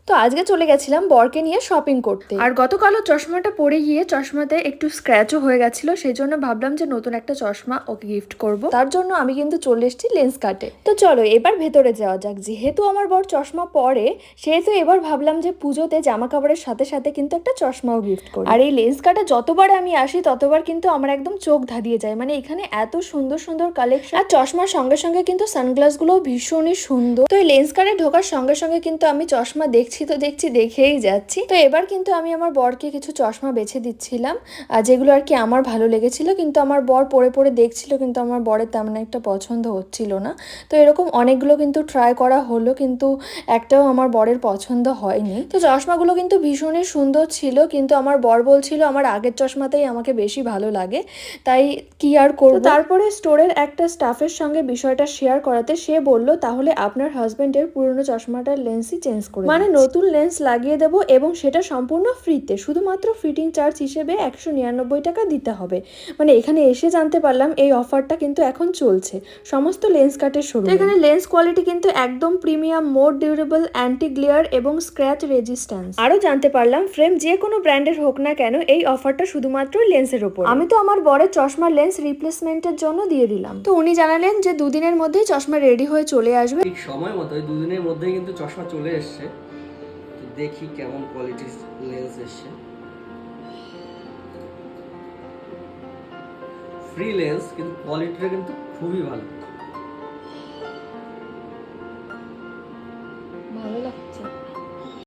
তো আজকে চলে গেছিলাম বরকে নিয়ে শপিং করতে। আর গতকালও চশমাটা পরে গিয়ে চশমাতে একটু স্ক্র্যাচও হয়ে গেছিল, সেই জন্য ভাবলাম যে নতুন একটা চশমা ওকে গিফট করব। তার জন্য আমি কিন্তু চলে এসেছি লেন্স কাটে। তো চলো এবার ভেতরে যাওয়া যাক। যেহেতু আমার বর চশমা পরে, সেহেতু এবার ভাবলাম যে পুজোতে জামা কাপড়ের সাথে সাথে কিন্তু একটা চশমাও গিফট করি। আর এই লেন্স কাটে যতবার আমি আসি ততবার কিন্তু আমার একদম চোখ ধাঁধিয়ে যায়। মানে এখানে এত সুন্দর সুন্দর কালেকশন, আর চশমার সঙ্গে সঙ্গে কিন্তু সানগ্লাস গুলো ভীষণই সুন্দর। তো এই লেন্স কাটে ঢোকার সঙ্গে সঙ্গে কিন্তু আমি চশমা দেখছি তো দেখছি, দেখেই যাচ্ছি। তো এবার কিন্তু আমি আমার বরকে কিছু চশমা বেছে দিচ্ছিলাম, যেগুলো আর কি আমার ভালো লেগেছিল, কিন্তু আমার বর পরে পরে দেখছিল, কিন্তু আমার বরের তেমন একটা পছন্দ হচ্ছিল না। তো এরকম অনেকগুলো কিন্তু ট্রাই করা হলো, কিন্তু একটাও আমার বরের পছন্দ হয়নি। তো চশমাগুলো কিন্তু ভীষণই সুন্দর ছিল, কিন্তু আমার বর বলছিল আমার আগের চশমাতেই আমাকে বেশি ভালো লাগে, তাই কি আর করব। তারপরে স্টোরের একটা স্টাফের সঙ্গে বিষয়টা শেয়ার করাতে সে বলল তাহলে আপনার হাজবেন্ডের পুরনো চশমাটার লেন্সই চেঞ্জ করে, মানে নতুন লেন্স লাগিয়ে দেবো, এবং সেটা সম্পূর্ণ ফ্রিতে, শুধুমাত্র ফিটিং চার্জ হিসেবে 199 টাকা দিতে হবে। মানে এখানে এসে জানতে পারলাম এই অফারটা কিন্তু এখন চলছে সমস্ত লেন্স কাটের শোরুমে। এখানে লেন্স কোয়ালিটি কিন্তু একদম প্রিমিয়াম, মোর ডিউরেবল, অ্যান্টি গ্লেয়ার এবং স্ক্র্যাচ রেজিস্ট্যান্স। আরো জানতে পারলাম ফ্রেম যে কোনো ব্র্যান্ডের হোক না কেন, এই অফারটা শুধুমাত্র লেন্সের উপর। আমি তো আমার বরের চশমার লেন্স রিপ্লেসমেন্টের জন্য দিয়ে দিলাম। তো উনি জানালেন যে দুদিনের মধ্যেই চশমা রেডি হয়ে চলে আসবে। ঠিক সময় মতো দুদিনের মধ্যেই কিন্তু চশমা চলে এসছে। তো দেখি কেমন কোয়ালিটির লেন্স এসছে। ফ্রি লেন্স, কিন্তু কোয়ালিটিটা কিন্তু খুবই ভালো।